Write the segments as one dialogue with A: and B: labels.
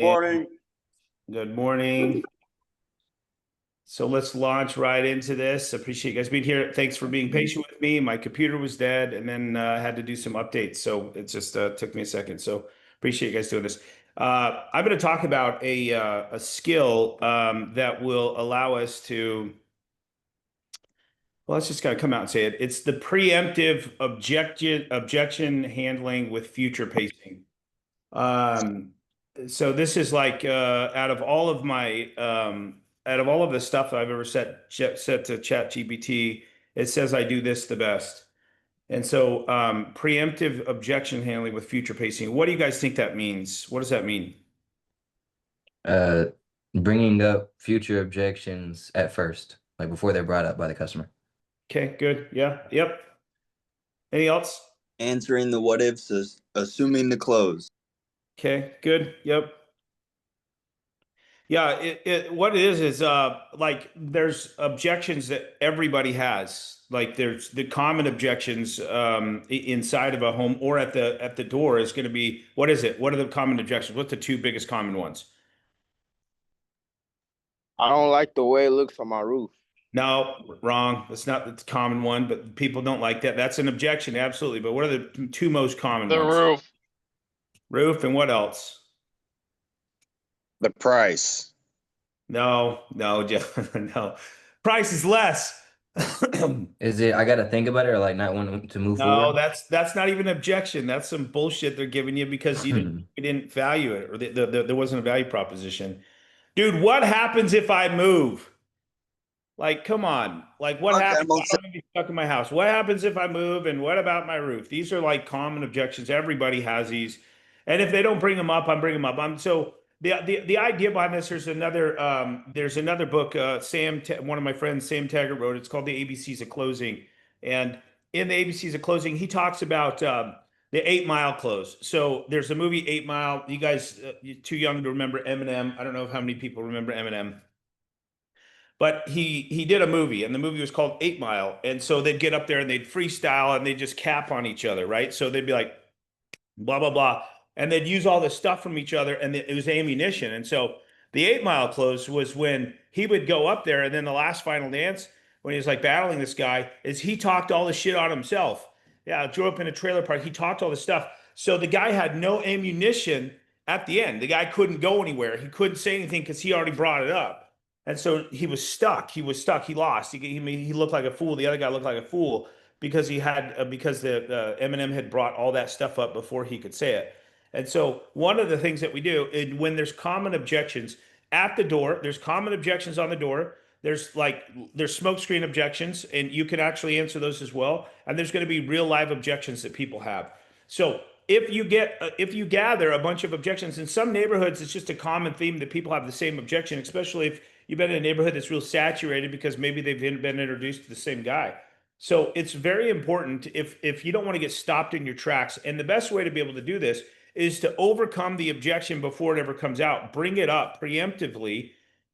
A: And
B: Morning.
A: good morning. So let's launch right into this. Appreciate you guys being here. Thanks for being patient with me. My computer was dead and then I had to do some updates. So it just took me a second. So appreciate you guys doing this. I'm going to talk about a skill that will allow us to, well, let's just kind of come out and say it. It's the preemptive objection handling with future pacing. Um, so this is like out of all of the stuff that I've ever set to Chat GPT, it says I do this the best. And so preemptive objection handling with future pacing. What do you guys think that means? What does that mean?
C: Uh, Bringing up future objections at first, like before they're brought up by the customer.
A: Okay, good. Yeah. Yep. Anything else?
B: Answering the what ifs, assuming the close.
A: Okay, good. Yep. Yeah, what it is like there's objections that everybody has. Like there's the common objections inside of a home or at the door is going to be what is it? What are the common objections? What's the two biggest common ones?
D: I don't like the way it looks on my roof.
A: No, wrong. That's not the common one, but people don't like that. That's an objection, absolutely. But what are the two most common
D: The
A: ones?
D: roof.
A: Roof and what else?
B: The price.
A: No, Jeff, no. Price is less.
C: Is it I gotta think about it or like not want to move
A: No,
C: forward?
A: that's not even an objection. That's some bullshit they're giving you because you didn't value it or there wasn't a value proposition. Dude, what happens if I move? Like, come on. Like, what happens? I'm gonna be stuck in my house. What happens if I move? And what about my roof? These are like common objections. Everybody has these. And if they don't bring them up, I'm bringing them up. I'm so the idea behind this. There's another book. One of my friends, Sam Taggart, wrote. It's called The ABCs of Closing. And in the ABCs of Closing, he talks about the 8 Mile close. So there's a movie 8 Mile. You guys, you're too young to remember Eminem. I don't know how many people remember Eminem. But he did a movie, and the movie was called 8 Mile. And so they'd get up there and they'd freestyle and they'd just cap on each other, right? So they'd be like, blah, blah, blah. And they'd use all this stuff from each other, and it was ammunition. And so the 8 Mile close was when he would go up there, and then the last final dance, when he was like battling this guy, is he talked all the shit on himself. Yeah, I drew up in a trailer park. He talked all this stuff. So the guy had no ammunition at the end. The guy couldn't go anywhere. He couldn't say anything because he already brought it up. And so he was stuck. He was stuck. He lost. He looked like a fool. The other guy looked like a fool because because the Eminem had brought all that stuff up before he could say it. And so one of the things that we do when there's common objections at the door, there's common objections on the door. There's smoke screen objections, and you can actually answer those as well. And there's going to be real live objections that people have. So if you gather a bunch of objections in some neighborhoods, it's just a common theme that people have the same objection, especially if you've been in a neighborhood that's real saturated because maybe they've been introduced to the same guy. So it's very important if you don't want to get stopped in your tracks. And the best way to be able to do this is to overcome the objection before it ever comes out. Bring it up preemptively.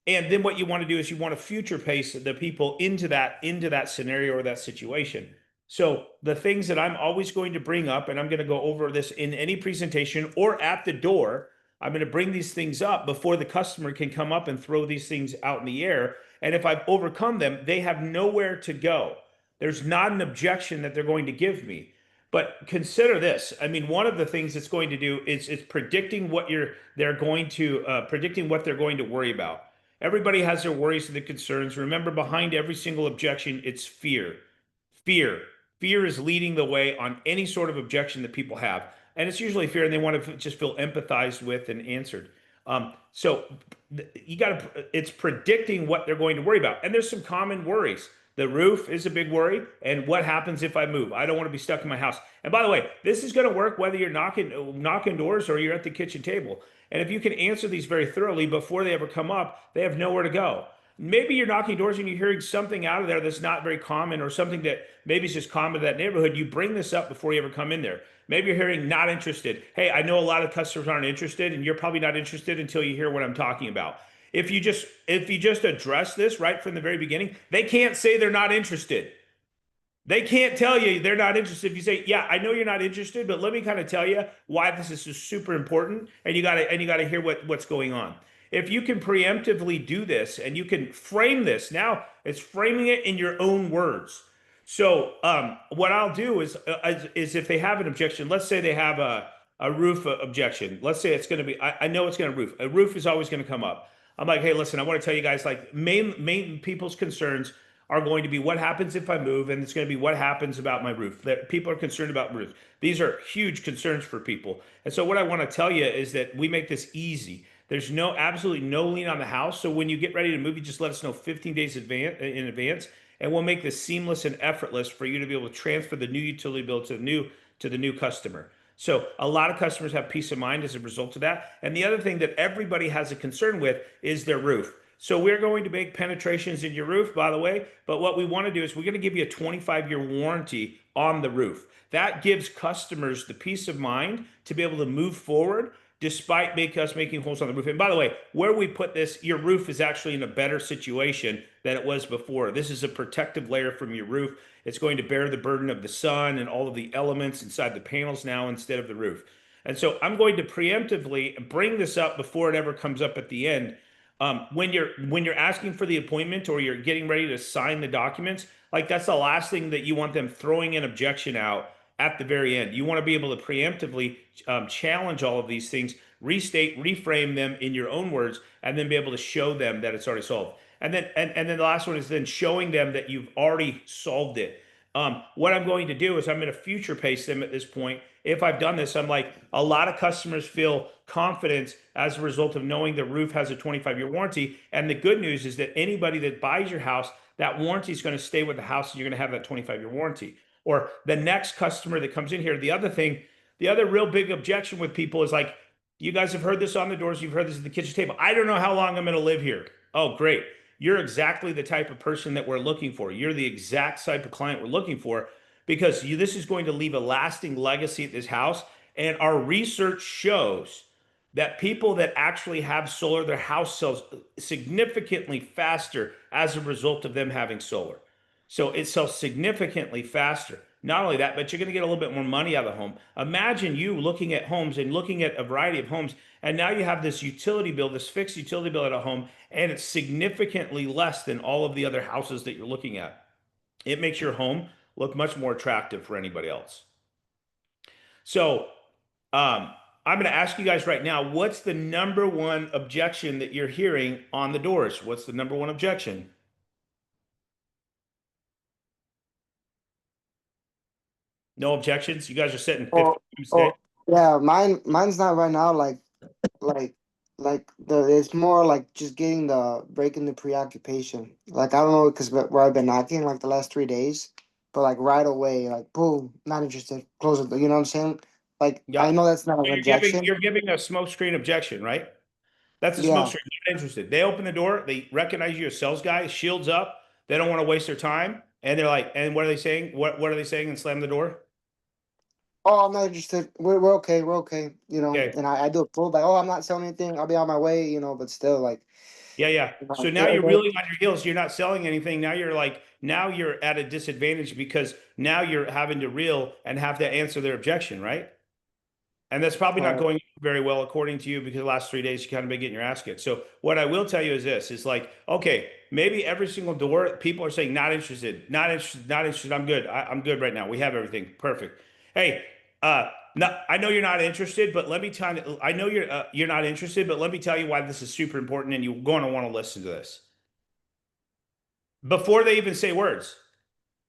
A: And then what you want to do is you want to future pace the people into that scenario or that situation. So the things that I'm always going to bring up, and I'm going to go over this in any presentation or at the door, I'm going to bring these things up before the customer can come up and throw these things out in the air. And if I've overcome them, they have nowhere to go. There's not an objection that they're going to give me. But consider this. I mean, one of the things it's going to do is it's predicting what predicting what they're going to worry about. Everybody has their worries and their concerns. Remember, behind every single objection, it's fear. Fear. Fear is leading the way on any sort of objection that people have. And it's usually fear, and they want to just feel empathized with and answered. So it's predicting what they're going to worry about. And there's some common worries. The roof is a big worry. And what happens if I move? I don't want to be stuck in my house. And by the way, this is going to work whether you're knocking doors or you're at the kitchen table. And if you can answer these very thoroughly before they ever come up, they have nowhere to go. Maybe you're knocking doors and you're hearing something out of there that's not very common or something that maybe is just common to that neighborhood. You bring this up before you ever come in there. Maybe you're hearing not interested. Hey, I know a lot of customers aren't interested, and you're probably not interested until you hear what I'm talking about. If you just address this right from the very beginning, they can't say they're not interested. They can't tell you they're not interested. If you say, "Yeah, I know you're not interested, but let me kind of tell you why this is just super important," and you gotta hear what's going on. If you can preemptively do this and you can frame this, now it's framing it in your own words. So, what I'll do is if they have an objection, let's say they have a roof objection. Let's say it's going to be, I know it's going to roof. A roof is always going to come up. I'm like, hey, listen, I want to tell you guys, like, main people's concerns are going to be what happens if I move, and it's going to be what happens about my roof. That people are concerned about roof. These are huge concerns for people. And so what I want to tell you is that we make this easy. There's absolutely no lien on the house. So when you get ready to move, you just let us know 15 days in advance, and we'll make this seamless and effortless for you to be able to transfer the new utility bill to the new customer. So a lot of customers have peace of mind as a result of that. And the other thing that everybody has a concern with is their roof. So we're going to make penetrations in your roof, by the way. But what we want to do is we're going to give you a 25-year warranty on the roof. That gives customers the peace of mind to be able to move forward despite us making holes on the roof. And by the way, where we put this, your roof is actually in a better situation than it was before. This is a protective layer from your roof. It's going to bear the burden of the sun and all of the elements inside the panels now instead of the roof. And so I'm going to preemptively bring this up before it ever comes up at the end. When you're asking for the appointment or you're getting ready to sign the documents, like that's the last thing that you want them throwing an objection out at the very end. You want to be able to preemptively challenge all of these things, restate, reframe them in your own words, and then be able to show them that it's already solved. And then the last one is then showing them that you've already solved it. What I'm going to do is I'm going to future pace them at this point. If I've done this, I'm like, a lot of customers feel confidence as a result of knowing the roof has a 25-year warranty. And the good news is that anybody that buys your house, that warranty is going to stay with the house and you're going to have that 25-year warranty. Or the next customer that comes in here, the other real big objection with people is like, you guys have heard this on the doors, you've heard this at the kitchen table. I don't know how long I'm going to live here. Oh, great. You're exactly the type of person that we're looking for. You're the exact type of client we're looking for because this is going to leave a lasting legacy at this house. And our research shows that people that actually have solar, their house sells significantly faster as a result of them having solar. So it sells significantly faster. Not only that, but you're going to get a little bit more money out of the home. Imagine you looking at homes and looking at a variety of homes, and now you have this utility bill, this fixed utility bill at a home, and it's significantly less than all of the other houses that you're looking at. It makes your home look much more attractive for anybody else. So I'm going to ask you guys right now, what's the number one objection that you're hearing on the doors? What's the number one objection? No objections? You guys are sitting 50
E: Oh, yeah, mine's not right now. Like, it's more like just breaking the preoccupation. Like, I don't know, because where I've been knocking like the last 3 days, but like right away, like boom, not interested, close it. You know what I'm saying? Like,
A: Yeah.
E: I know that's not an objection.
A: You're giving a smoke screen objection, right? That's a smoke screen. Not interested. They open the door. They recognize you as sales guy. Shields up. They don't want to waste their time. And they're like, and what are they saying? What are they saying? And slam the door.
E: Oh, I'm not interested. We're okay. We're okay. You know,
A: Okay.
E: and I do a full like, oh, I'm not selling anything. I'll be on my way. You know, but still, like,
A: Yeah. So now you're reeling on your heels. You're not selling anything. Now you're at a disadvantage because now you're having to reel and have to answer their objection, right? And that's probably not going very well according to you because the last 3 days you kind of been getting your ass kicked. So what I will tell you is this: is like, okay, maybe every single door people are saying not interested, not interested, not interested. I'm good. I'm good right now. We have everything perfect. Hey, no, I know you're not interested, but let me tell you. I know you're not interested, but let me tell you why this is super important, and you're going to want to listen to this before they even say words.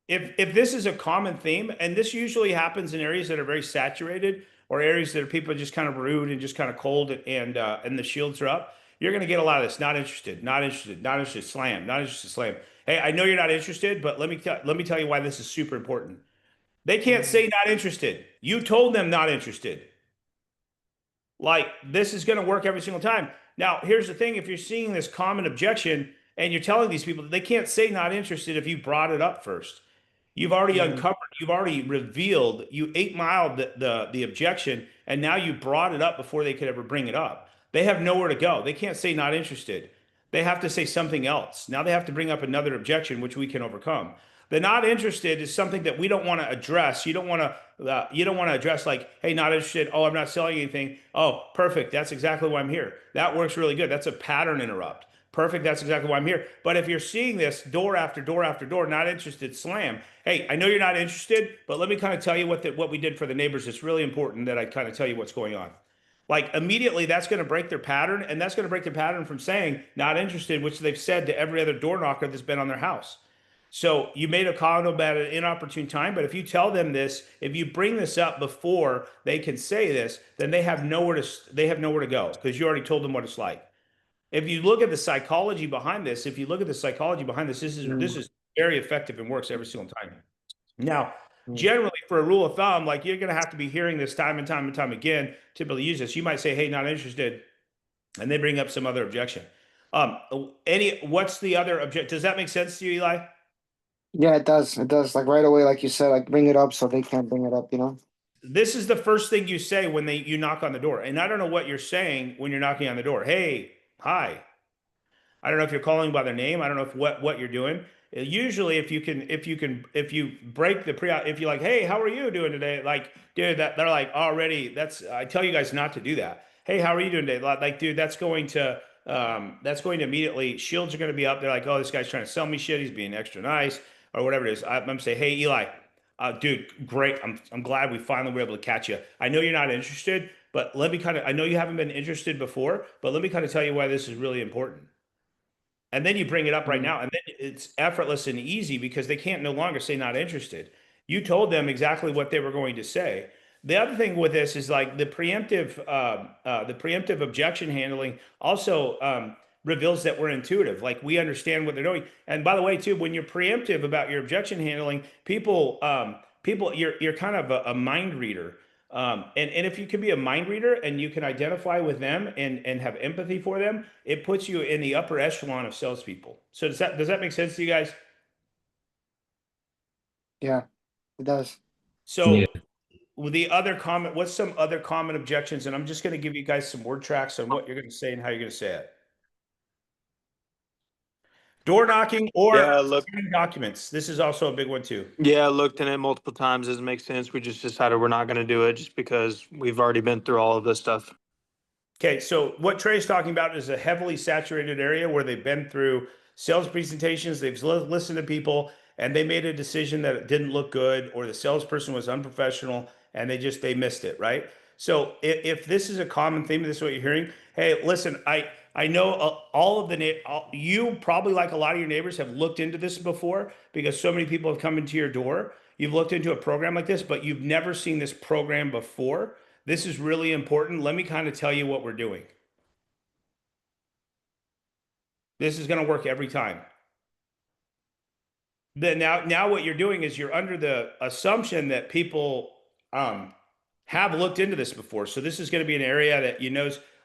A: If this is a common theme, and this usually happens in areas that are very saturated or areas that are people are just kind of rude and just kind of cold and the shields are up, you're going to get a lot of this. Not interested, not interested, not interested, slam, not interested, slam. Hey, I know you're not interested, but let me tell you why this is super important. They can't say not interested. You told them not interested. Like this is going to work every single time. Now, here's the thing: if you're seeing this common objection and you're telling these people, they can't say not interested if you brought it up first. You've already uncovered, you've already revealed, you 8 miled the objection, and now you brought it up before they could ever bring it up. They have nowhere to go. They can't say not interested. They have to say something else. Now they have to bring up another objection, which we can overcome. The not interested is something that we don't want to address. You don't want to address like, hey, not interested. Oh, I'm not selling anything. Oh, perfect. That's exactly why I'm here. That works really good. That's a pattern interrupt. Perfect. That's exactly why I'm here. But if you're seeing this door after door after door, not interested, slam. Hey, I know you're not interested, but let me kind of tell you what we did for the neighbors. It's really important that I kind of tell you what's going on. Like immediately, that's going to break their pattern, and that's going to break their pattern from saying not interested, which they've said to every other door knocker that's been on their house. So you made a comment about an inopportune time, but if you tell them this, if you bring this up before they can say this, then they have nowhere to go because you already told them what it's like. If you look at the psychology behind this, this is very effective and works every single time. Now, generally, for a rule of thumb, like you're going to have to be hearing this time and time and time again to be able to use this. You might say, "Hey, not interested," and they bring up some other objection. What's the other objection? Does that make sense to you, Eli?
E: Yeah, it does. It does. Like right away, like you said, like bring it up so they can't bring it up, you know?
A: This is the first thing you say when you knock on the door. And I don't know what you're saying when you're knocking on the door. Hey, hi. I don't know if you're calling by their name. I don't know if what you're doing. Usually, if you break the if you're like, hey, how are you doing today? Like, dude, that they're like already. I tell you guys not to do that. Hey, how are you doing today? Like, dude, that's going to immediately shields are going to be up. They're like, oh, this guy's trying to sell me shit. He's being extra nice or whatever it is. I'm gonna say, hey, Eli, dude, great. I'm glad we finally were able to catch you. I know you're not interested, but let me I know you haven't been interested before, but let me kind of tell you why this is really important. And then you bring it up right now, and then it's effortless and easy because they can't no longer say not interested. You told them exactly what they were going to say. The other thing with this is like the preemptive objection handling also reveals that we're intuitive, like we understand what they're doing. And by the way, too, when you're preemptive about your objection handling, people, you're kind of a mind reader. And if you can be a mind reader and you can identify with them and have empathy for them, it puts you in the upper echelon of salespeople. So does that make sense to you guys?
E: Yeah, it does.
A: So
C: Yeah.
A: with the other comment, what's some other common objections? And I'm just going to give you guys some word tracks on what you're going to say and how you're going to say it. Door knocking or signing documents. This is also a big one too.
F: Yeah, looked in it multiple times. Doesn't make sense. We just decided we're not going to do it just because we've already been through all of this stuff.
A: Okay, so what Trey's talking about is a heavily saturated area where they've been through sales presentations, they've listened to people, and they made a decision that it didn't look good, or the salesperson was unprofessional, and they missed it, right? So if this is a common theme, this is what you're hearing. Hey, listen, I know all of you probably like a lot of your neighbors have looked into this before because so many people have come into your door. You've looked into a program like this, but you've never seen this program before. This is really important. Let me kind of tell you what we're doing. This is going to work every time. Then now what you're doing is you're under the assumption that people have looked into this before. So this is going to be an area that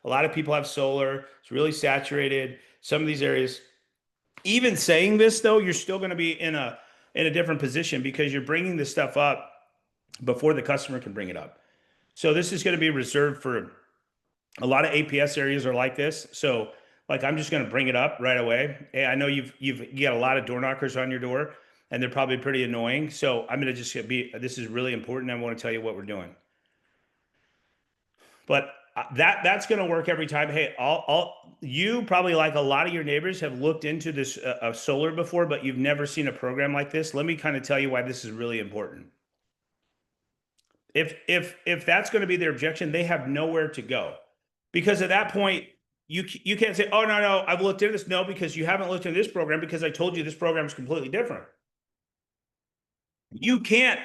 A: a lot of people have solar. It's really saturated. Some of these areas. Even saying this though, you're still going to be in a different position because you're bringing this stuff up before the customer can bring it up. So this is going to be reserved for a lot of APS areas are like this. So like, I'm just going to bring it up right away. Hey, I know you got a lot of door knockers on your door and they're probably pretty annoying. So I'm going to just this is really important. I want to tell you what we're doing. But that's going to work every time. Hey, you probably like a lot of your neighbors have looked into this solar before, but you've never seen a program like this. Let me kind of tell you why this is really important. If that's going to be their objection, they have nowhere to go. Because at that point, you can't say, oh, no, I've looked into this. No, because you haven't looked into this program because I told you this program is completely different. You can't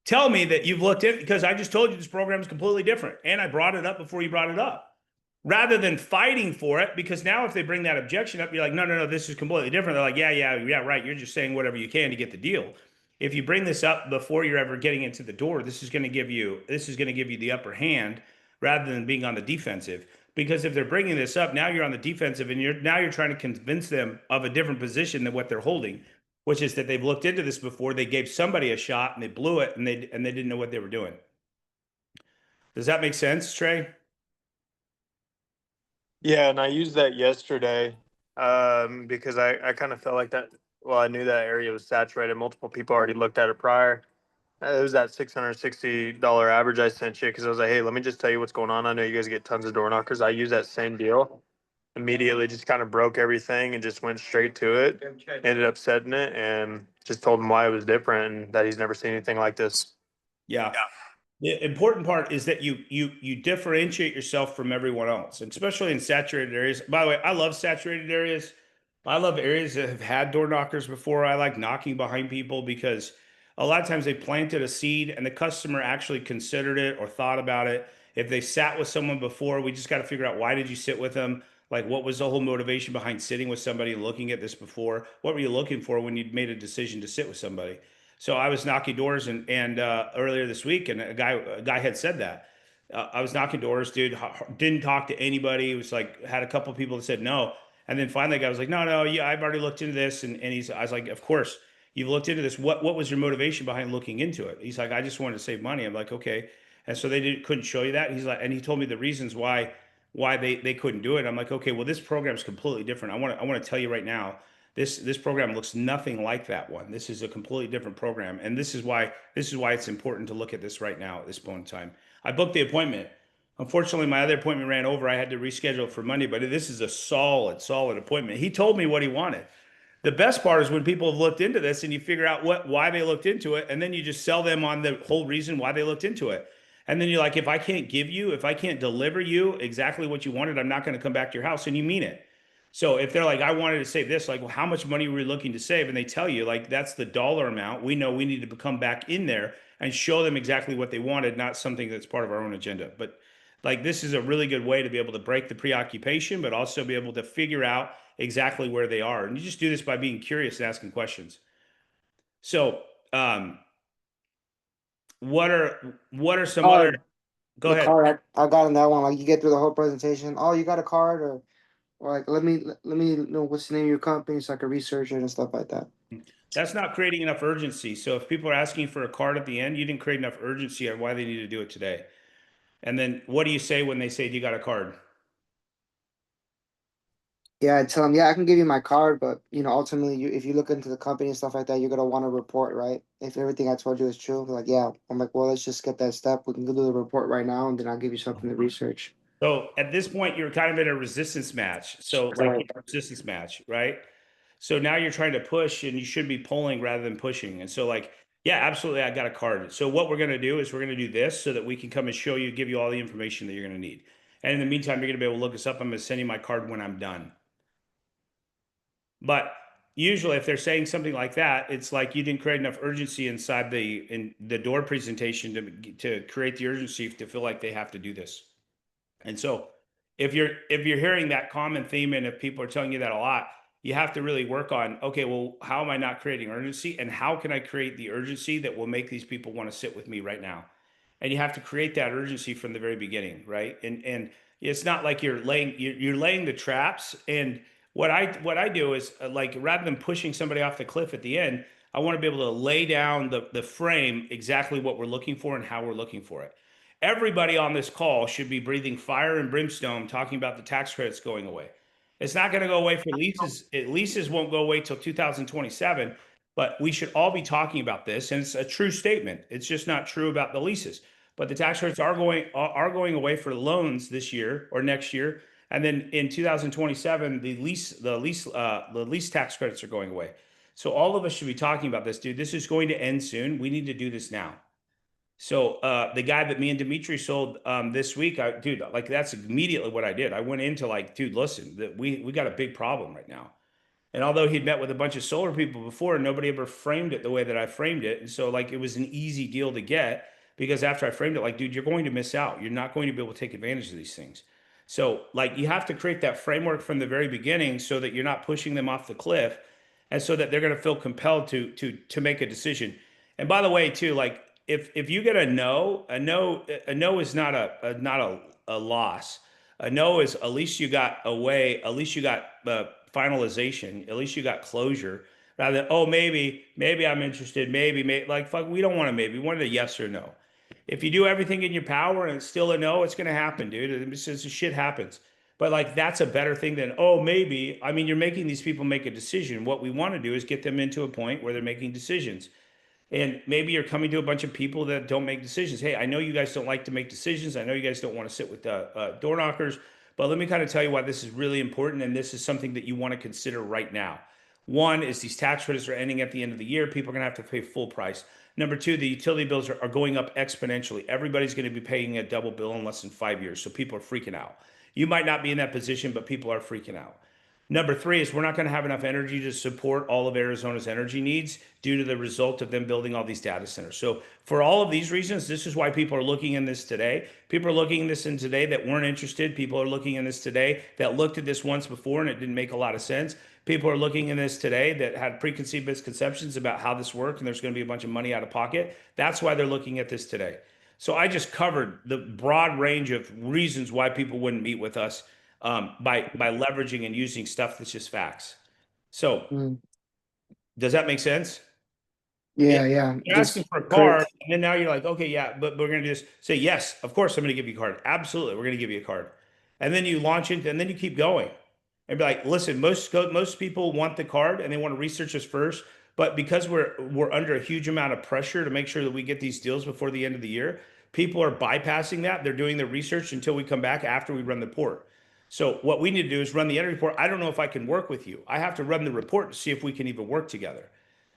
A: tell me that you've looked in because I just told you this program is completely different. And I brought it up before you brought it up. Rather than fighting for it, because now if they bring that objection up, you're like, no, this is completely different. They're like, yeah, right. You're just saying whatever you can to get the deal. If you bring this up before you're ever getting into the door, this is going to give you the upper hand rather than being on the defensive. Because if they're bringing this up, now you're on the defensive and you're trying to convince them of a different position than what they're holding, which is that they've looked into this before. They gave somebody a shot and they blew it and they didn't know what they were doing. Does that make sense, Trey?
F: Yeah, and I used that yesterday because I kind of felt like that Well, I knew that area was saturated. Multiple people already looked at it prior. It was that $660 average I sent you because I was like, hey, let me just tell you what's going on. I know you guys get tons of door knockers. I use that same deal. Immediately just kind of broke everything and just went straight to it. Ended up setting it and just told him why it was different and that he's never seen anything like this.
A: Yeah. The important part is that you differentiate yourself from everyone else, and especially in saturated areas. By the way, I love saturated areas. I love areas that have had door knockers before. I like knocking behind people because a lot of times they planted a seed and the customer actually considered it or thought about it. If they sat with someone before, we just got to figure out, why did you sit with them? Like, what was the whole motivation behind sitting with somebody, looking at this before? What were you looking for when you made a decision to sit with somebody? So I was knocking doors and earlier this week, and a guy had said that. I was knocking doors, dude. Didn't talk to anybody. It was like, had a couple people that said no, and then finally, the guy was like, no, yeah, I've already looked into this, and I was like, of course you've looked into this. What was your motivation behind looking into it? He's like, I just wanted to save money. I'm like, okay, and so couldn't show you that. He's like, and he told me the reasons why they couldn't do it. I'm like, okay, well, this program is completely different. I want to tell you right now, this program looks nothing like that one. This is a completely different program, and this is why it's important to look at this right now at this point in time. I booked the appointment. Unfortunately, my other appointment ran over. I had to reschedule it for Monday, but this is a solid appointment. He told me what he wanted. The best part is when people have looked into this and you figure out why they looked into it, and then you just sell them on the whole reason why they looked into it. And then you're like, if I can't deliver you exactly what you wanted, I'm not going to come back to your house. And you mean it. So if they're like, I wanted to save this, like, well, how much money were we looking to save? And they tell you, like, that's the dollar amount. We know we need to come back in there and show them exactly what they wanted, not something that's part of our own agenda. But like, this is a really good way to be able to break the preoccupation, but also be able to figure out exactly where they are. And you just do this by being curious and asking questions. So, what are some other, go
E: The
A: ahead.
E: card I got in that one. Like you get through the whole presentation. Oh, you got a card, or like let me know what's the name of your company so I can research it and stuff like that.
A: That's not creating enough urgency. So if people are asking for a card at the end, you didn't create enough urgency on why they need to do it today. And then what do you say when they say, do you got a card?
E: Yeah, I tell them, yeah, I can give you my card, but ultimately, if you look into the company and stuff like that, you're gonna want to report, right? If everything I told you is true, like, yeah, I'm like, well, let's just skip that step. We can do the report right now, and then I'll give you something to research.
A: So at this point, you're kind of in a resistance match. So like
E: Right.
A: resistance match, right? So now you're trying to push and you should be pulling rather than pushing. And so like, yeah, absolutely. I got a card. So what we're going to do is we're going to do this so that we can come and show you, give you all the information that you're going to need. And in the meantime, you're going to be able to look us up. I'm going to send you my card when I'm done. But usually if they're saying something like that, it's like you didn't create enough urgency inside in the door presentation to create the urgency to feel like they have to do this. And so if you're hearing that common theme, and if people are telling you that a lot, you have to really work on, okay, well, how am I not creating urgency, and how can I create the urgency that will make these people want to sit with me right now? And you have to create that urgency from the very beginning, right? And it's not like you're laying the traps. And what I do is like, rather than pushing somebody off the cliff at the end, I want to be able to lay down the frame, exactly what we're looking for and how we're looking for it. Everybody on this call should be breathing fire and brimstone, talking about the tax credits going away. It's not going to go away for leases. Leases won't go away till 2027, but we should all be talking about this. And it's a true statement. It's just not true about the leases. But the tax credits are going away for loans this year or next year. And then in 2027, the lease tax credits are going away. So all of us should be talking about this, dude. This is going to end soon. We need to do this now. So the guy that me and Dimitri sold this week, dude, like, that's immediately what I did. I went into like, dude, listen, we got a big problem right now. And although he'd met with a bunch of solar people before, nobody ever framed it the way that I framed it. And so like, it was an easy deal to get, because after I framed it, like, dude, you're going to miss out. You're not going to be able to take advantage of these things. So like, you have to create that framework from the very beginning so that you're not pushing them off the cliff, and so that they're going to feel compelled to make a decision. And by the way, too, like, if you get a no is not a loss. A no is, at least you got away, at least you got finalization, at least you got closure, rather than, oh, maybe I'm interested, maybe, like, fuck, we don't want a maybe, we want a yes or no. If you do everything in your power and it's still a no, it's going to happen, dude. It's just, shit happens. But like, that's a better thing than, oh, maybe. I mean, you're making these people make a decision. What we want to do is get them into a point where they're making decisions. And maybe you're coming to a bunch of people that don't make decisions. Hey, I know you guys don't like to make decisions. I know you guys don't want to sit with door knockers, but let me kind of tell you why this is really important. And this is something that you want to consider right now. One is these tax credits are ending at the end of the year. People are going to have to pay full price. Number two, the utility bills are going up exponentially. Everybody's going to be paying a double bill in less than 5 years. So people are freaking out. You might not be in that position, but people are freaking out. Number three is we're not going to have enough energy to support all of Arizona's energy needs due to the result of them building all these data centers. So for all of these reasons, this is why people are looking in this today. People are looking in this in today that weren't interested. People are looking in this today that looked at this once before and it didn't make a lot of sense. People are looking in this today that had preconceived misconceptions about how this worked and there's going to be a bunch of money out of pocket. That's why they're looking at this today. So I just covered the broad range of reasons why people wouldn't meet with us by leveraging and using stuff that's just facts. So does that make sense?
E: Yeah, yeah.
A: You're asking for a card, and then now you're like, okay, yeah, but we're gonna just say yes. Of course, I'm gonna give you a card. Absolutely, we're gonna give you a card. And then you launch it, and then you keep going, and be like, listen, most people want the card and they want to research us first, but because we're under a huge amount of pressure to make sure that we get these deals before the end of the year, people are bypassing that. They're doing their research until we come back after we run the report. So what we need to do is run the end report. I don't know if I can work with you. I have to run the report to see if we can even work together.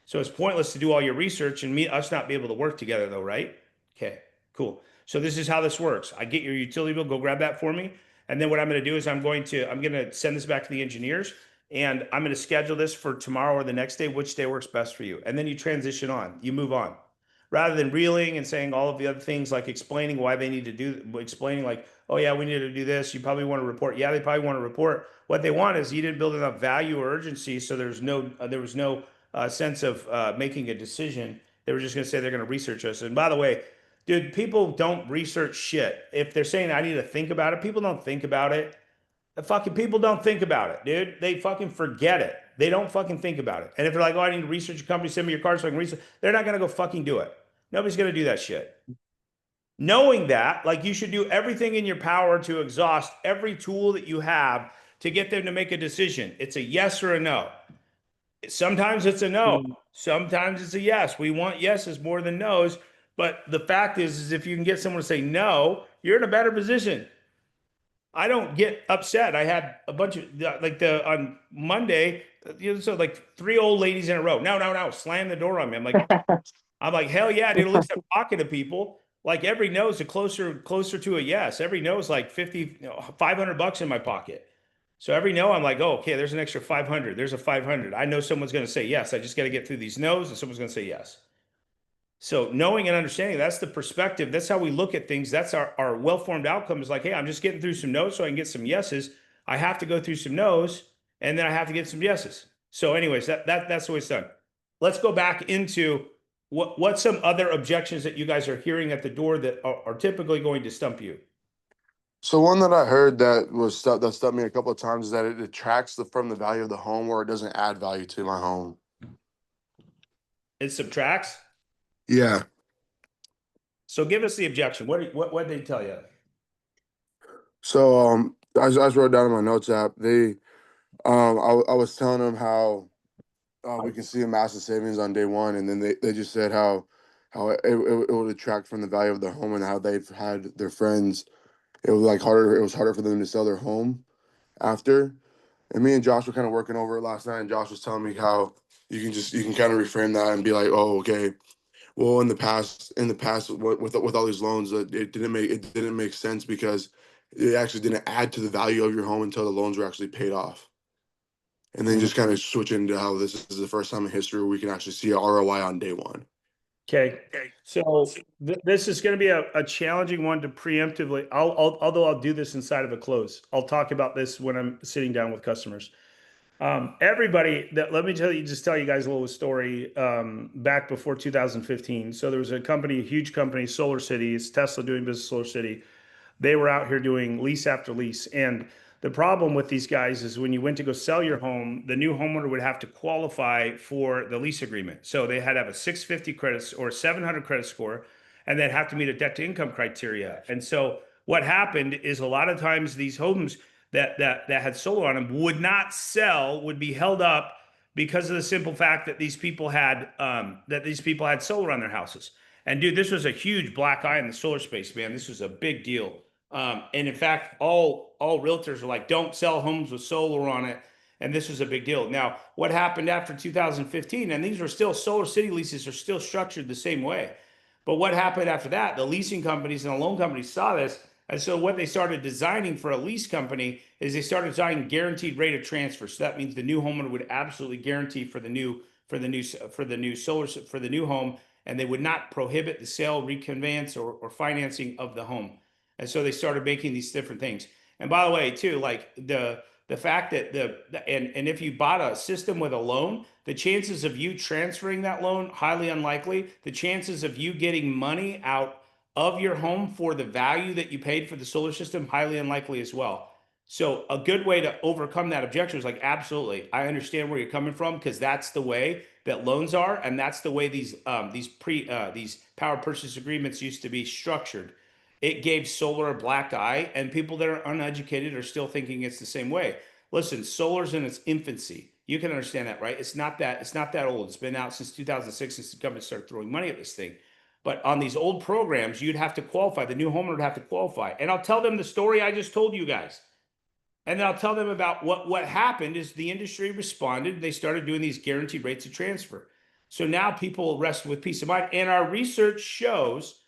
A: So it's pointless to do all your research and us not be able to work together though, right? Okay, cool. So this is how this works. I get your utility bill, go grab that for me. And then what I'm going to do is I'm going to send this back to the engineers and I'm going to schedule this for tomorrow or the next day, which day works best for you. And then you transition on, you move on. Rather than reeling and saying all of the other things like explaining why they need to do, explaining like, oh yeah, we need to do this. You probably want to report. Yeah, they probably want to report. What they want is you didn't build enough value or urgency. So there was no sense of making a decision. They were just going to say they're going to research us. And by the way, dude, people don't research shit. If they're saying I need to think about it, people don't think about it. The fucking people don't think about it, dude. They fucking forget it. They don't fucking think about it. And if they're like, oh, I need to research your company, send me your card so I can research, they're not going to go fucking do it. Nobody's going to do that shit. Knowing that, like you should do everything in your power to exhaust every tool that you have to get them to make a decision. It's a yes or a no. Sometimes it's a no. Sometimes it's a yes. We want yeses more than no's. But the fact is if you can get someone to say no, you're in a better position. I don't get upset. I had a bunch of on Monday, so like 3 old ladies in a row. No, slam the door on me. I'm like, hell yeah, dude. At least I'm talking to people. Like every no is closer to a yes. Every no is like $500 in my pocket. So every no, I'm like, oh, okay, there's an extra 500. There's a 500. I know someone's going to say yes. I just got to get through these no's and someone's going to say yes. So knowing and understanding, that's the perspective. That's how we look at things. That's our well-formed outcome is like, hey, I'm just getting through some no's so I can get some yeses. I have to go through some no's and then I have to get some yeses. So anyways, that's the way it's done. Let's go back into what's some other objections that you guys are hearing at the door that are typically going to stump you.
G: So one that I heard that stumped me a couple of times is that it detracts from the value of the home, or it doesn't add value to my home.
A: It subtracts?
G: Yeah.
A: So give us the objection. What did they tell you?
G: So I just wrote down in my notes app. I was telling them how we can see a massive savings on day one, and then they just said how it would detract from the value of their home and how they've had their friends. It was harder for them to sell their home after. And me and Josh were kind of working over it last night, and Josh was telling me how you can kind of reframe that and be like, oh, okay, well, in the past with all these loans, it didn't make sense because it actually didn't add to the value of your home until the loans were actually paid off. And then just kind of switch into how this is the first time in history where we can actually see a ROI on day one.
A: Okay, so this is going to be a challenging one to preemptively. Although I'll do this inside of a close. I'll talk about this when I'm sitting down with customers. Everybody, let me tell you guys a little story. Back before 2015, so there was a huge company, Solar City. It's Tesla doing business, Solar City. They were out here doing lease after lease, and the problem with these guys is when you went to go sell your home, the new homeowner would have to qualify for the lease agreement. So they had to have a 650 credits or 700 credit score, and they'd have to meet a debt to income criteria. And so what happened is a lot of times these homes, that had solar on them would not sell, would be held up because of the simple fact that these people had solar on their houses. And dude, this was a huge black eye in the solar space, man. This was a big deal. And in fact, all realtors are like, don't sell homes with solar on it. And this was a big deal. Now, what happened after 2015? And these were still solar city leases are still structured the same way. But what happened after that? The leasing companies and the loan companies saw this. And so what they started designing for a lease company is they started designing guaranteed rate of transfer. So that means the new homeowner would absolutely guarantee for the new home, and they would not prohibit the sale, reconveyance, or financing of the home. And so they started making these different things. And by the way, too, like the fact that and if you bought a system with a loan, the chances of you transferring that loan, highly unlikely. The chances of you getting money out of your home for the value that you paid for the solar system, highly unlikely as well. So a good way to overcome that objection is like, absolutely, I understand where you're coming from, because that's the way that loans are, and that's the way these power purchase agreements used to be structured. It gave solar a black eye, and people that are uneducated are still thinking it's the same way. Listen, solar's in its infancy. You can understand that, right? It's not that old. It's been out since 2006, since the government started throwing money at this thing. But on these old programs, you'd have to qualify. The new homeowner would have to qualify. And I'll tell them the story I just told you guys. And then I'll tell them about what happened is the industry responded. They started doing these guaranteed rates of transfer. So now people rest with peace of mind. And our research shows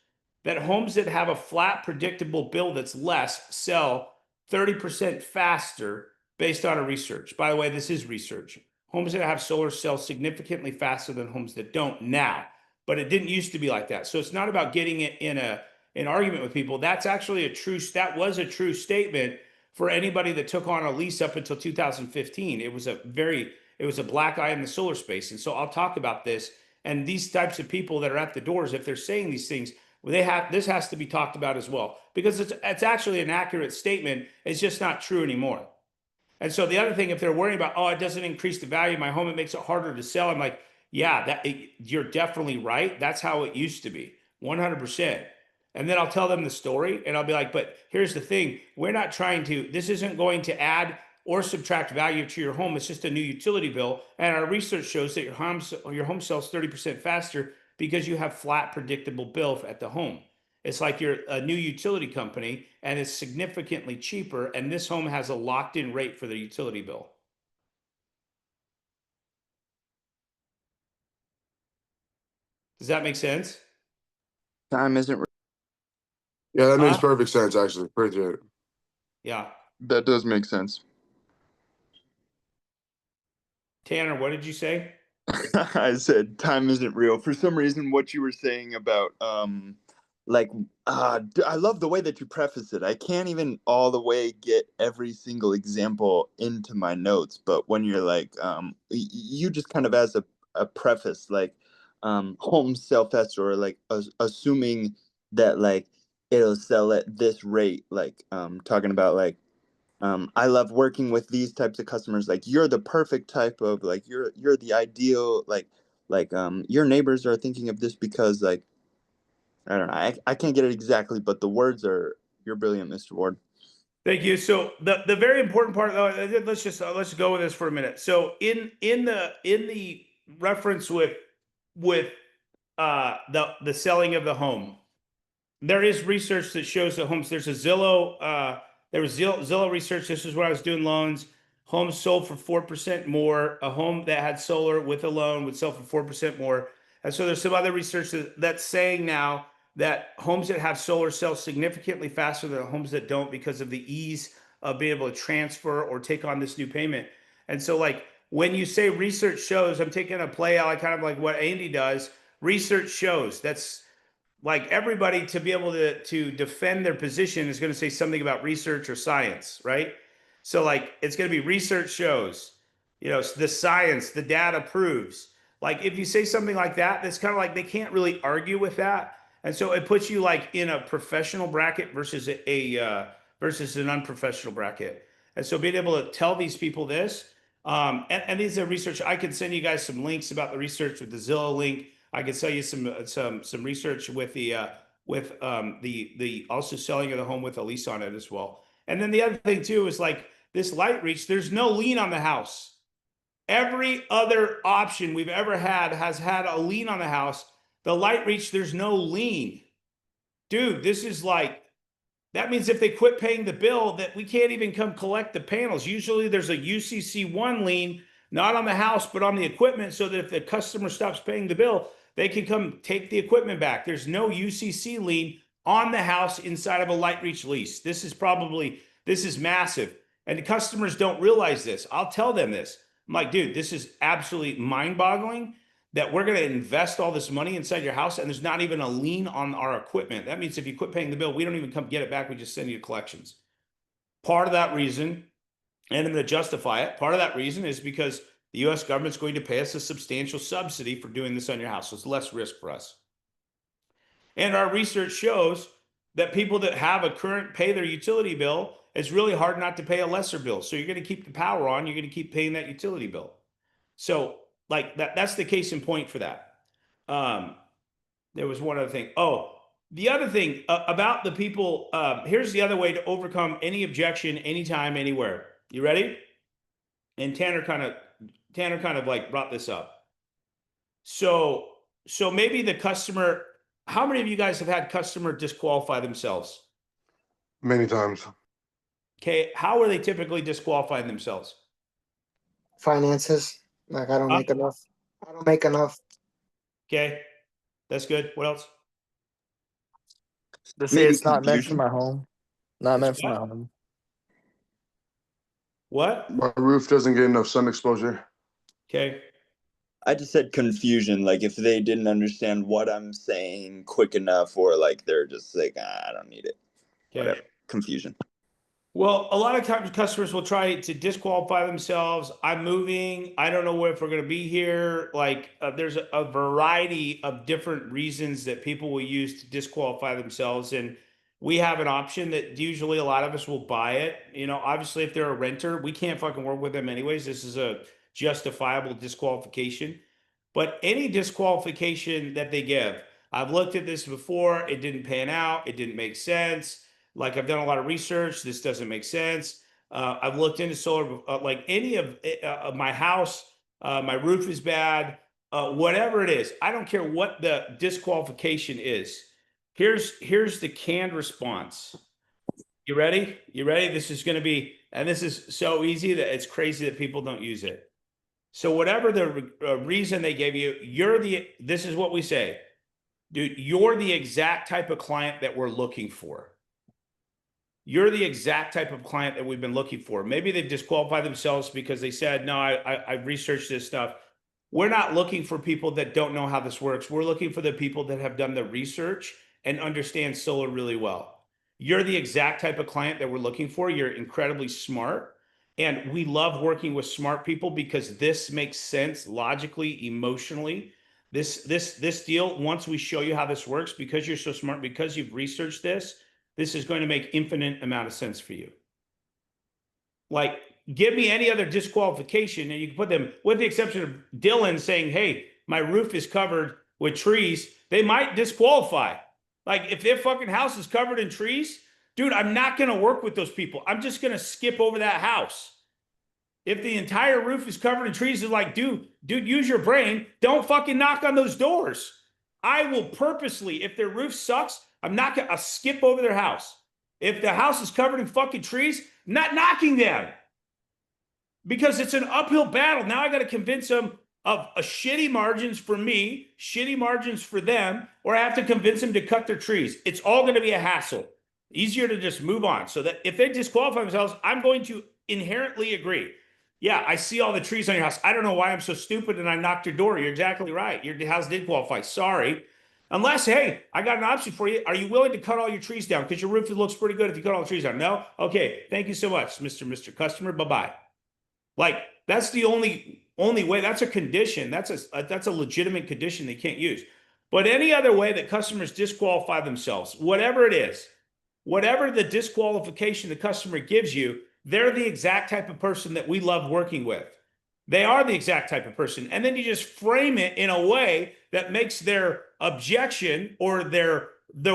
A: that homes that have a flat, predictable bill that's less sell 30% faster based on a research. By the way, this is research. Homes that have solar sell significantly faster than homes that don't now. But it didn't used to be like that. So it's not about getting it in an argument with people. That was a true statement for anybody that took on a lease up until 2015. It was a black eye in the solar space. And so I'll talk about this. And these types of people that are at the doors, if they're saying these things, this has to be talked about as well, because it's actually an accurate statement. It's just not true anymore. And so the other thing, if they're worrying about, oh, it doesn't increase the value of my home, it makes it harder to sell. I'm like, yeah, you're definitely right. That's how it used to be, 100%. And then I'll tell them the story, and I'll be like, but here's the thing. This isn't going to add or subtract value to your home. It's just a new utility bill. And our research shows that your home sells 30% faster because you have flat, predictable bill at the home. It's like you're a new utility company, and it's significantly cheaper. And this home has a locked-in rate for the utility bill. Does that make sense?
B: Time isn't.
G: Yeah, that makes perfect sense, actually. Appreciate it.
A: Yeah.
B: That does make sense.
A: Tanner, what did you say?
B: I said time isn't real. For some reason, what you were saying about I love the way that you preface it. I can't even all the way get every single example into my notes, but when you're like, you just kind of as a preface, like, home sell faster, or like assuming that like it'll sell at this rate, like talking about like, I love working with these types of customers. Like, you're the perfect type of, like, you're the ideal, like your neighbors are thinking of this because, like, I don't know. I can't get it exactly, but the words are, you're brilliant, Mr. Ward.
A: Thank you. So the very important part, let's go with this for a minute. So in the reference with the selling of the home, there is research that shows that homes. There's a Zillow. There was Zillow research. This is when I was doing loans. Homes sold for 4% more. A home that had solar with a loan would sell for 4% more. And so there's some other research that's saying now that homes that have solar sell significantly faster than homes that don't, because of the ease of being able to transfer or take on this new payment. And so, like, when you say research shows, I'm taking a play out, kind of like what Andy does. Research shows. That's like, everybody, to be able to defend their position, is going to say something about research or science, right? So like, it's going to be research shows, the science, the data proves. Like, if you say something like that, that's kind of like, they can't really argue with that. And so it puts you like in a professional bracket versus versus an unprofessional bracket. And so being able to tell these people this, and these are research. I can send you guys some links about the research with the Zillow link. I can tell you some research with the also selling of the home with a lease on it as well. And then the other thing too is like, this light reach, there's no lien on the house. Every other option we've ever had has had a lien on the house. The light reach, there's no lien. Dude, this is like, that means if they quit paying the bill, that we can't even come collect the panels. Usually there's a UCC1 lien, not on the house, but on the equipment, so that if the customer stops paying the bill, they can come take the equipment back. There's no UCC lien on the house inside of a light reach lease. This is massive. And the customers don't realize this. I'll tell them this. I'm like, dude, this is absolutely mind-boggling that we're going to invest all this money inside your house and there's not even a lien on our equipment. That means if you quit paying the bill, we don't even come get it back. We just send you to collections. Part of that reason, and I'm going to justify it, part of that reason is because the U.S. government's going to pay us a substantial subsidy for doing this on your house. So it's less risk for us. And our research shows that people that have a current pay their utility bill, it's really hard not to pay a lesser bill. So you're going to keep the power on. You're going to keep paying that utility bill. So like that's the case in point for that. There was one other thing. Oh, the other thing about the people, here's the other way to overcome any objection, anytime, anywhere. You ready? And Tanner kind of like brought this up. So maybe the customer, how many of you guys have had customer disqualify themselves?
G: Many times.
A: Okay, how are they typically disqualifying themselves?
E: Finances. Like I don't make enough. I don't make enough.
A: Okay, that's good. What else?
H: They say
B: Maybe
H: it's not meant for
B: confusion.
H: my home. Not meant for
A: what?
H: my home.
A: What?
G: My roof doesn't get enough sun exposure.
A: Okay.
B: I just said confusion, like if they didn't understand what I'm saying quick enough, or like they're just like, I don't need it.
A: Okay.
B: Whatever. Confusion.
A: Well, a lot of times customers will try to disqualify themselves. I'm moving. I don't know if we're going to be here. Like there's a variety of different reasons that people will use to disqualify themselves. And we have an option that usually a lot of us will buy it. You know, obviously if they're a renter, we can't fucking work with them anyways. This is a justifiable disqualification. But any disqualification that they give, I've looked at this before. It didn't pan out. It didn't make sense. Like I've done a lot of research. This doesn't make sense. I've looked into solar, like any of my house, my roof is bad, whatever it is. I don't care what the disqualification is. Here's the canned response. You ready? You ready? This is going to be, and this is so easy that it's crazy that people don't use it. So whatever the reason they gave you, this is what we say, dude, you're the exact type of client that we're looking for. You're the exact type of client that we've been looking for. Maybe they've disqualified themselves because they said, no, I researched this stuff. We're not looking for people that don't know how this works. We're looking for the people that have done the research and understand solar really well. You're the exact type of client that we're looking for. You're incredibly smart. And we love working with smart people because this makes sense logically, emotionally. This deal, once we show you how this works, because you're so smart, because you've researched this is going to make infinite amount of sense for you. Like, give me any other disqualification and you can put them, with the exception of Dylan saying, hey, my roof is covered with trees, they might disqualify. Like, if their fucking house is covered in trees, dude, I'm not going to work with those people. I'm just going to skip over that house. If the entire roof is covered in trees, it's like, dude, use your brain. Don't fucking knock on those doors. I will purposely, if their roof sucks, I'll skip over their house. If the house is covered in fucking trees, I'm not knocking them. Because it's an uphill battle. Now I got to convince them of a shitty margins for me, shitty margins for them, or I have to convince them to cut their trees. It's all going to be a hassle. Easier to just move on. So that if they disqualify themselves, I'm going to inherently agree. Yeah, I see all the trees on your house. I don't know why I'm so stupid and I knocked your door. You're exactly right. Your house did qualify. Sorry. Unless, hey, I got an option for you. Are you willing to cut all your trees down? Because your roof looks pretty good if you cut all the trees down. No? Okay. Thank you so much, Mr. Customer. Bye-bye. Like, that's the only way. That's a condition. That's a legitimate condition they can't use. But any other way that customers disqualify themselves, whatever it is, whatever the disqualification the customer gives you, they're the exact type of person that we love working with. They are the exact type of person. And then you just frame it in a way that makes their objection or the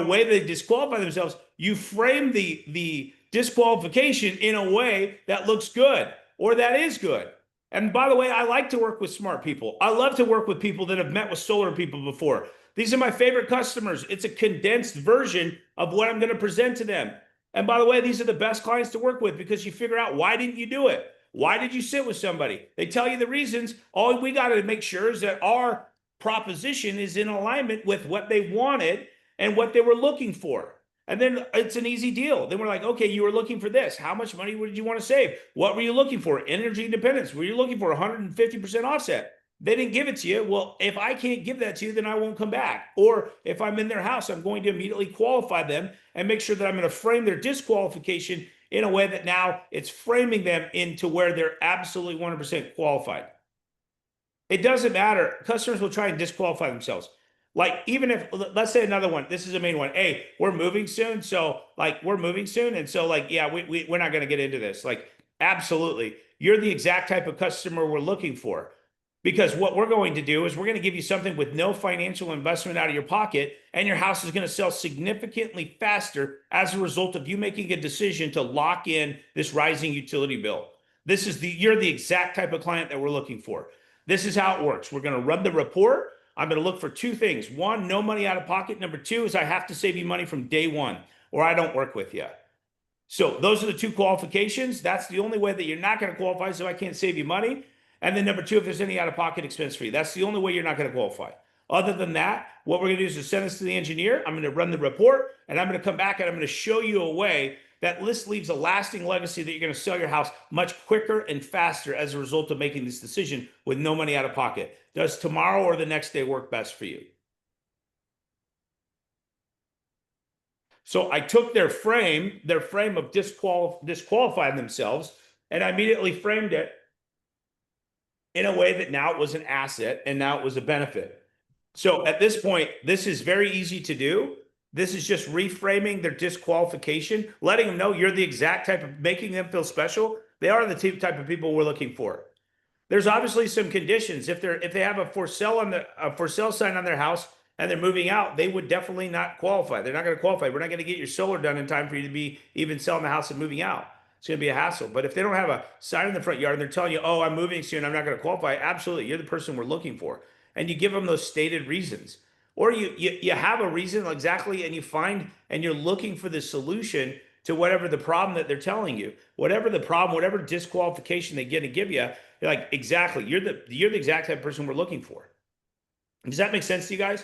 A: way they disqualify themselves, you frame the disqualification in a way that looks good or that is good. And by the way, I like to work with smart people. I love to work with people that have met with solar people before. These are my favorite customers. It's a condensed version of what I'm going to present to them. And by the way, these are the best clients to work with because you figure out, why didn't you do it? Why did you sit with somebody? They tell you the reasons. All we got to make sure is that our proposition is in alignment with what they wanted and what they were looking for. And then it's an easy deal. Then we're like, okay, you were looking for this. How much money did you want to save? What were you looking for? Energy independence. Were you looking for 150% offset? They didn't give it to you. Well, if I can't give that to you, then I won't come back. Or if I'm in their house, I'm going to immediately qualify them and make sure that I'm going to frame their disqualification in a way that now it's framing them into where they're absolutely 100% qualified. It doesn't matter. Customers will try and disqualify themselves. Like, even if, let's say another one, this is a main one. Hey, we're moving soon. So like, we're moving soon. And so like, yeah, we're not going to get into this. Like, absolutely. You're the exact type of customer we're looking for. Because what we're going to do is we're going to give you something with no financial investment out of your pocket, and your house is going to sell significantly faster as a result of you making a decision to lock in this rising utility bill. You're the exact type of client that we're looking for. This is how it works. We're going to run the report. I'm going to look for two things. One, no money out of pocket. Number two is I have to save you money from day one, or I don't work with you. So those are the two qualifications. That's the only way that you're not going to qualify, so I can't save you money. And then number two, if there's any out-of-pocket expense for you, that's the only way you're not going to qualify. Other than that, what we're going to do is send this to the engineer. I'm going to run the report, and I'm going to come back and I'm going to show you a way that this leaves a lasting legacy that you're going to sell your house much quicker and faster as a result of making this decision with no money out of pocket. Does tomorrow or the next day work best for you? So I took their frame of disqualifying themselves, and I immediately framed it in a way that now it was an asset and now it was a benefit. So at this point, this is very easy to do. This is just reframing their disqualification, letting them know you're the exact type of, making them feel special. They are the type of people we're looking for. There's obviously some conditions. If they have a for sale sign on their house and they're moving out, they would definitely not qualify. They're not going to qualify. We're not going to get your solar done in time for you to be even selling the house and moving out. It's going to be a hassle. But if they don't have a sign in the front yard and they're telling you, oh, I'm moving soon, I'm not going to qualify, absolutely, you're the person we're looking for. And you give them those stated reasons. Or you have a reason exactly, and you find, and you're looking for the solution to whatever the problem that they're telling you. Whatever the problem, whatever disqualification they get to give you, you're like, exactly, you're the exact type of person we're looking for. Does that make sense to you guys?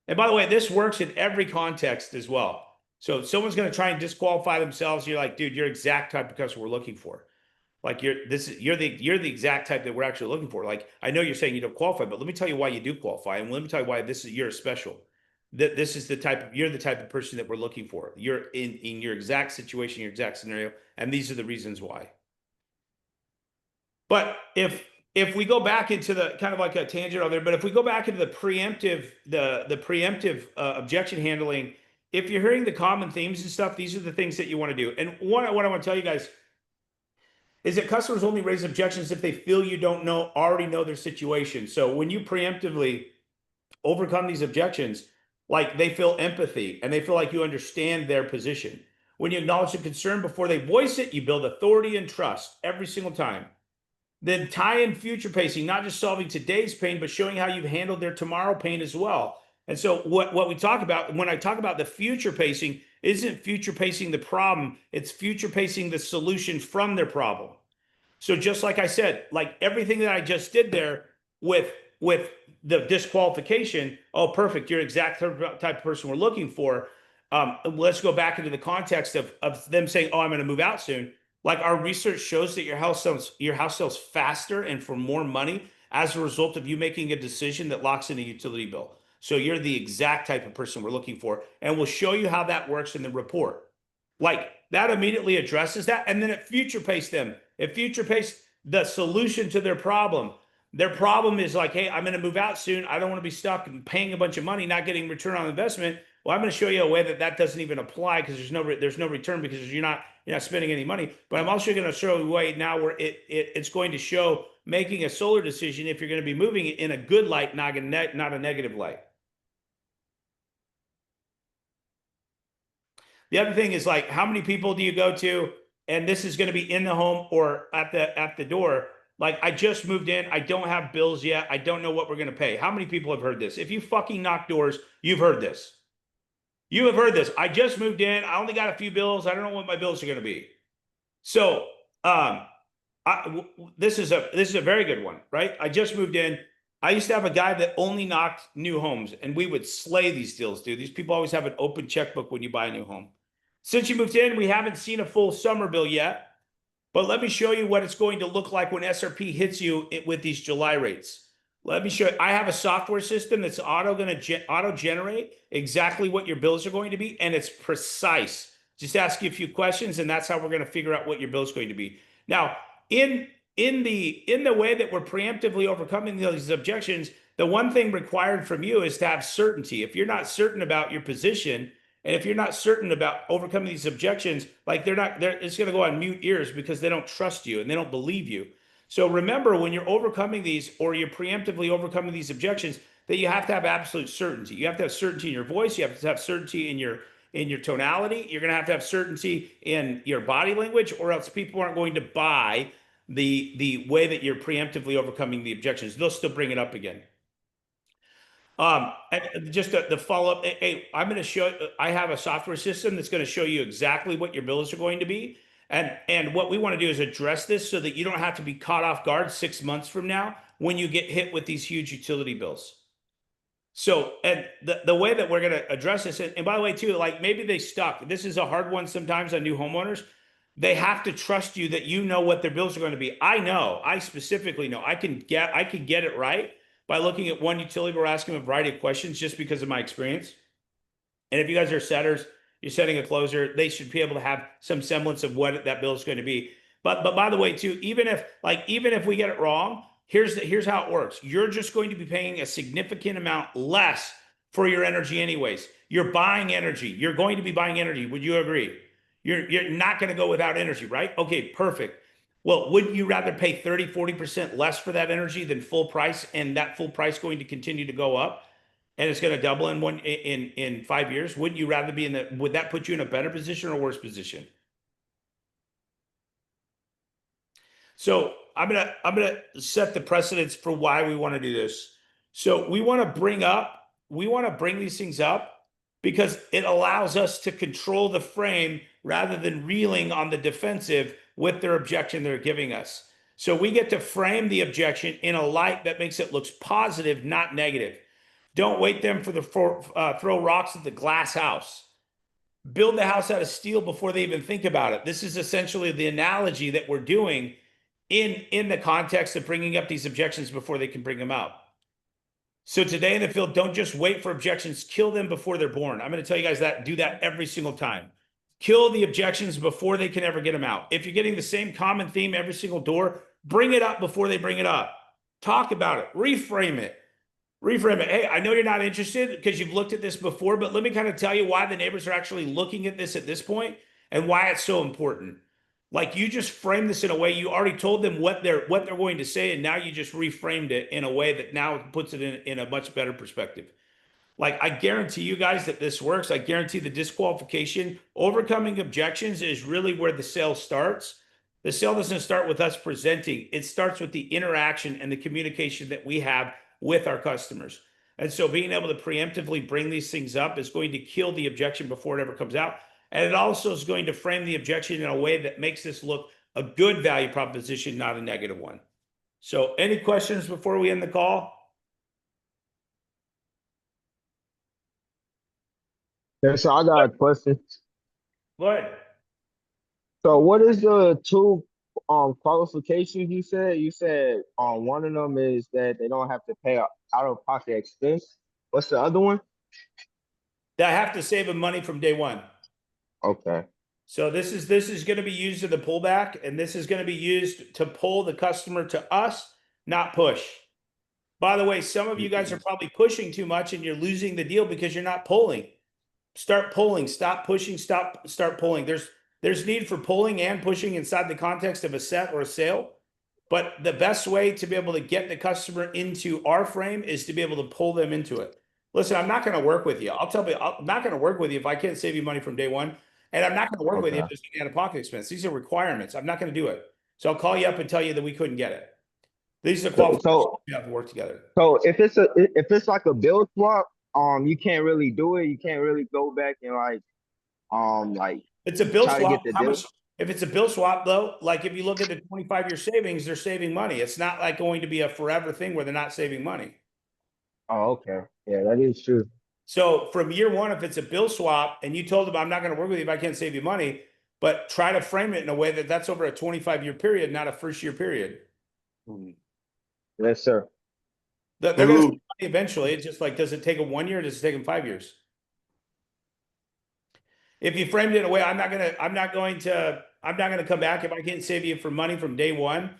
A: And by the way, this works in every context as well. So if someone's going to try and disqualify themselves, you're like, dude, you're exact type of customer we're looking for. Like you're the exact type that we're actually looking for. Like, I know you're saying you don't qualify, but let me tell you why you do qualify, and let me tell you why you're special. This is you're the type of person that we're looking for. You're in your exact situation, your exact scenario, and these are the reasons why. But if we go back into the kind of like a tangent over there, but if we go back into the preemptive objection handling, if you're hearing the common themes and stuff, these are the things that you want to do. And what I want to tell you guys is that customers only raise objections if they feel you already know their situation. So when you preemptively overcome these objections, like they feel empathy and they feel like you understand their position. When you acknowledge the concern before they voice it, you build authority and trust every single time. Then tie in future pacing, not just solving today's pain, but showing how you've handled their tomorrow pain as well. And so what we talk about, when I talk about the future pacing, isn't future pacing the problem, it's future pacing the solution from their problem. So just like I said, like everything that I just did there with the disqualification, oh, perfect, you're exact type of person we're looking for. Let's go back into the context of them saying, oh, I'm going to move out soon. Like our research shows that your house sells faster and for more money as a result of you making a decision that locks in a utility bill. So you're the exact type of person we're looking for, and we'll show you how that works in the report. Like that immediately addresses that, and then it future paced them. It future paced the solution to their problem. Their problem is like, hey, I'm going to move out soon. I don't want to be stuck and paying a bunch of money, not getting return on investment. Well, I'm going to show you a way that doesn't even apply because there's no return because you're not spending any money. But I'm also going to show you a way now where it's going to show making a solar decision if you're going to be moving it in a good light, not a negative light. The other thing is like, how many people do you go to? And this is going to be in the home or at the door. Like, I just moved in. I don't have bills yet. I don't know what we're going to pay. How many people have heard this? If you fucking knock doors, you've heard this. You have heard this. I just moved in. I only got a few bills. I don't know what my bills are going to be. So, this is a very good one, right? I just moved in. I used to have a guy that only knocked new homes, and we would slay these deals, dude. These people always have an open checkbook when you buy a new home. Since you moved in, we haven't seen a full summer bill yet, but let me show you what it's going to look like when SRP hits you with these July rates. Let me show you. I have a software system that's auto generate exactly what your bills are going to be, and it's precise. Just ask you a few questions, and that's how we're going to figure out what your bill is going to be. Now, in the way that we're preemptively overcoming these objections, the one thing required from you is to have certainty. If you're not certain about your position, and if you're not certain about overcoming these objections, like it's going to go on mute ears because they don't trust you and they don't believe you. So remember, when you're overcoming these, or you're preemptively overcoming these objections, that you have to have absolute certainty. You have to have certainty in your voice. You have to have certainty in your tonality. You're going to have certainty in your body language, or else people aren't going to buy the way that you're preemptively overcoming the objections. They'll still bring it up again. And just the follow up. Hey, I'm going to show. I have a software system that's going to show you exactly what your bills are going to be. And what we want to do is address this so that you don't have to be caught off guard 6 months from now when you get hit with these huge utility bills. So, and the way that we're going to address this, and by the way, too, like maybe they stuck. This is a hard one sometimes on new homeowners. They have to trust you that you know what their bills are going to be. I specifically know. I can get it right by looking at one utility bill, asking a variety of questions just because of my experience. And if you guys are setters, you're setting a closer, they should be able to have some semblance of what that bill is going to be. But by the way, too, even if we get it wrong, here's how it works. You're just going to be paying a significant amount less for your energy anyways. You're buying energy. You're going to be buying energy. Would you agree? You're not going to go without energy, right? Okay, perfect. Well, wouldn't you rather pay 30, 40% less for that energy than full price, and that full price going to continue to go up? And it's going to double in 5 years. Wouldn't you rather be would that put you in a better position or a worse position? So I'm gonna set the precedence for why we want to do this. So we want to bring these things up because it allows us to control the frame rather than reeling on the defensive with their objection they're giving us. So we get to frame the objection in a light that makes it look positive, not negative. Don't wait them throw rocks at the glass house. Build the house out of steel before they even think about it. This is essentially the analogy that we're doing in the context of bringing up these objections before they can bring them out. So today in the field, don't just wait for objections. Kill them before they're born. I'm going to tell you guys that. Do that every single time. Kill the objections before they can ever get them out. If you're getting the same common theme every single door, bring it up before they bring it up. Talk about it. Reframe it. Hey, I know you're not interested because you've looked at this before, but let me kind of tell you why the neighbors are actually looking at this point and why it's so important. Like, you just framed this in a way, you already told them what they're going to say, and now you just reframed it in a way that now puts it in a much better perspective. Like, I guarantee you guys that this works. I guarantee the disqualification, overcoming objections is really where the sale starts. The sale doesn't start with us presenting. It starts with the interaction and the communication that we have with our customers. And so being able to preemptively bring these things up is going to kill the objection before it ever comes out. And it also is going to frame the objection in a way that makes this look a good value proposition, not a negative one. So any questions before we end the call?
D: Yeah, so I got a question.
A: Go ahead.
D: So what is the two qualifications you said? You said one of them is that they don't have to pay out of pocket expense. What's the other one?
A: That I have to save them money from day one.
D: Okay.
A: So this is going to be used in the pullback, and this is going to be used to pull the customer to us, not push. By the way, some of you guys are probably pushing too much and you're losing the deal because you're not pulling. Start pulling, stop pushing, start pulling. There's need for pulling and pushing inside the context of a set or a sale. But the best way to be able to get the customer into our frame is to be able to pull them into it. Listen, I'm not going to work with you. I'm not going to work with you if I can't save you money from day one. And I'm not going to work with you if
C: Okay.
A: there's an out-of-pocket expense. These are requirements. I'm not going to do it. So I'll call you up and tell you that we couldn't get it. These are the qualifications
D: So
A: we have to work together.
D: so if it's like a bill swap, you can't really do it. You can't really go back and like
A: It's a bill
D: try to
A: swap.
D: get the
A: How
D: deal.
A: much? If it's a bill swap, though, like if you look at the 25-year savings, they're saving money. It's not like going to be a forever thing where they're not saving money.
D: Oh, okay. Yeah, that is true.
A: So from year one, if it's a bill swap and you told them, I'm not going to work with you if I can't save you money, but try to frame it in a way that that's over a 25-year period, not a first-year period.
D: Yes, sir.
A: They're
G: Hey,
A: going to
G: Luke.
A: save money eventually. It's just like, does it take them 1 year? Or does it take them 5 years? If you framed it in a way, I'm not going to come back if I can't save you for money from day one.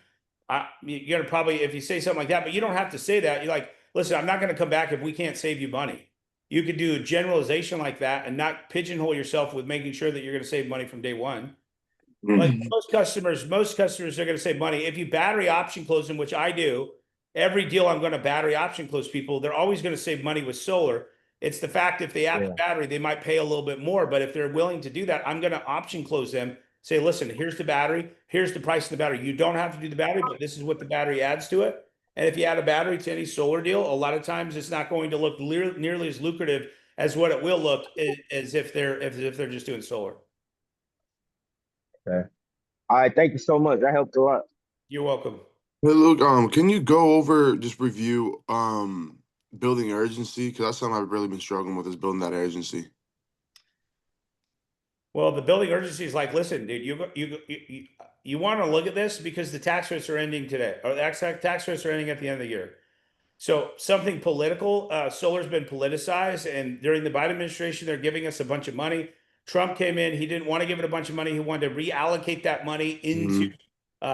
A: You're going to probably, if you say something like that, but you don't have to say that. You're like, listen, I'm not going to come back if we can't save you money. You could do a generalization like that and not pigeonhole yourself with making sure that you're going to save money from day one. Like most customers are going to save money. If you battery option close them, which I do, every deal I'm going to battery option close people, they're always going to save money with solar. It's the fact if they have the battery, they might pay a little bit more, but if they're willing to do that, I'm going to option close them. Say, listen, here's the battery, here's the price of the battery. You don't have to do the battery, but this is what the battery adds to it. And if you add a battery to any solar deal, a lot of times it's not going to look nearly as lucrative as what it will look as if they're just doing solar.
D: Okay. All right. Thank you so much. That helped a lot.
A: You're welcome.
G: Hey, Luke, can you go over, just review building urgency? Because that's something I've really been struggling with, is building that urgency.
A: Well, the building urgency is like, listen, dude, you want to look at this because the tax rates are ending today, or the tax rates are ending at the end of the year. So something political, solar's been politicized, and during the Biden administration, they're giving us a bunch of money. Trump came in, he didn't want to give it a bunch of money. He wanted to reallocate that money into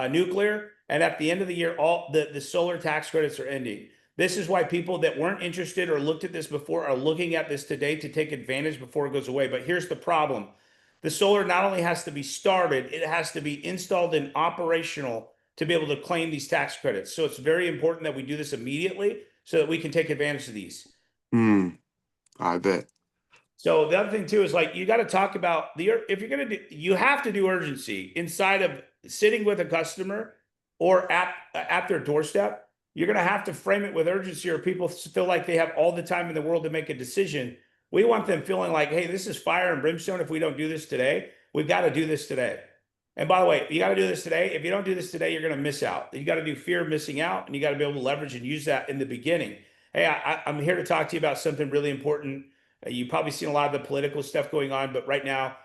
A: nuclear. And at the end of the year, all the solar tax credits are ending. This is why people that weren't interested or looked at this before are looking at this today to take advantage before it goes away. But here's the problem. The solar not only has to be started, it has to be installed and operational to be able to claim these tax credits. So it's very important that we do this immediately so that we can take advantage of these.
G: I bet.
A: So the other thing too is like, you got to talk about if you're going to do, you have to do urgency inside of sitting with a customer or at their doorstep. You're going to have to frame it with urgency, or people feel like they have all the time in the world to make a decision. We want them feeling like, hey, this is fire and brimstone. If we don't do this today, we've got to do this today. And by the way, you got to do this today. If you don't do this today, you're going to miss out. You got to do fear of missing out, and you got to be able to leverage and use that in the beginning. Hey, I'm here to talk to you about something really important. You've probably seen a lot of the political stuff going on, but right now,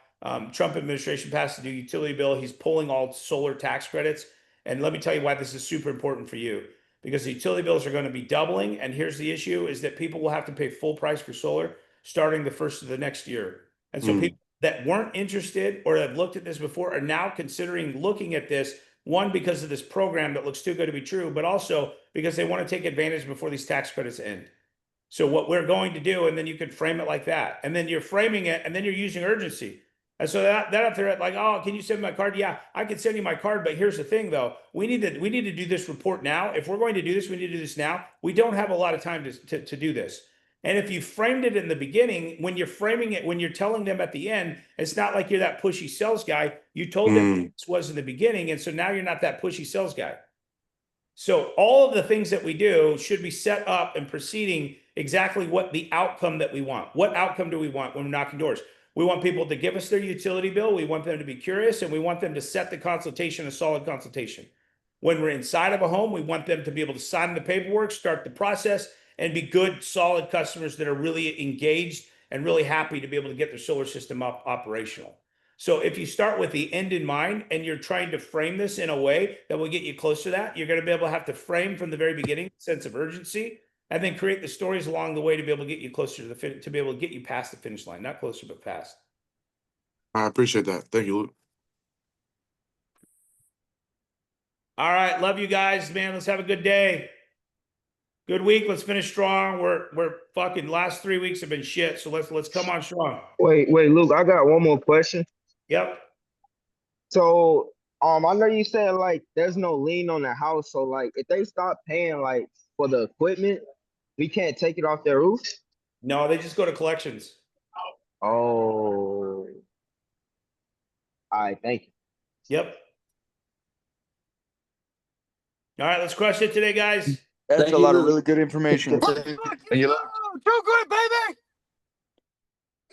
A: Trump administration passed a new utility bill. He's pulling all solar tax credits. And let me tell you why this is super important for you, because the utility bills are going to be doubling. And here's the issue is that people will have to pay full price for solar starting the first of the next year. And so people that weren't interested or have looked at this before are now considering looking at this, one, because of this program that looks too good to be true, but also because they want to take advantage before these tax credits end. So what we're going to do, and then you could frame it like that, and then you're framing it, and then you're using urgency. And so that up there, like, oh, can you send me my card? Yeah, I can send you my card, but here's the thing, though. We need to do this report now. If we're going to do this, we need to do this now. We don't have a lot of time to do this. And if you framed it in the beginning, when you're framing it, when you're telling them at the end, it's not like you're that pushy sales guy. You told them what this was in the beginning, and so now you're not that pushy sales guy. So all of the things that we do should be set up and proceeding exactly what the outcome that we want. What outcome do we want when we're knocking doors? We want people to give us their utility bill. We want them to be curious, and we want them to set the consultation a solid consultation. When we're inside of a home, we want them to be able to sign the paperwork, start the process, and be good, solid customers that are really engaged and really happy to be able to get their solar system up operational. So if you start with the end in mind and you're trying to frame this in a way that will get you close to that, you're going to be able to have to frame from the very beginning sense of urgency, and then create the stories along the way to be able to get you closer to to be able to get you past the finish line, not closer, but past.
G: I appreciate that. Thank you, Luke.
A: All right. Love you guys, man. Let's have a good day. Good week. Let's finish strong. We're fucking last 3 weeks have been shit. So let's come on strong.
D: Wait, Luke, I got one more question.
A: Yep.
D: So, I know you said like there's no lien on the house. So like if they stop paying like for the equipment, we can't take it off their roof?
A: No, they just go to collections.
D: Oh. right, thank you.
A: Yep. All right, let's crush it today, guys.
B: That's
C: Thank
B: a
C: you,
B: lot of
C: Luke.
B: really good information.
C: And you look.
G: Too good, baby.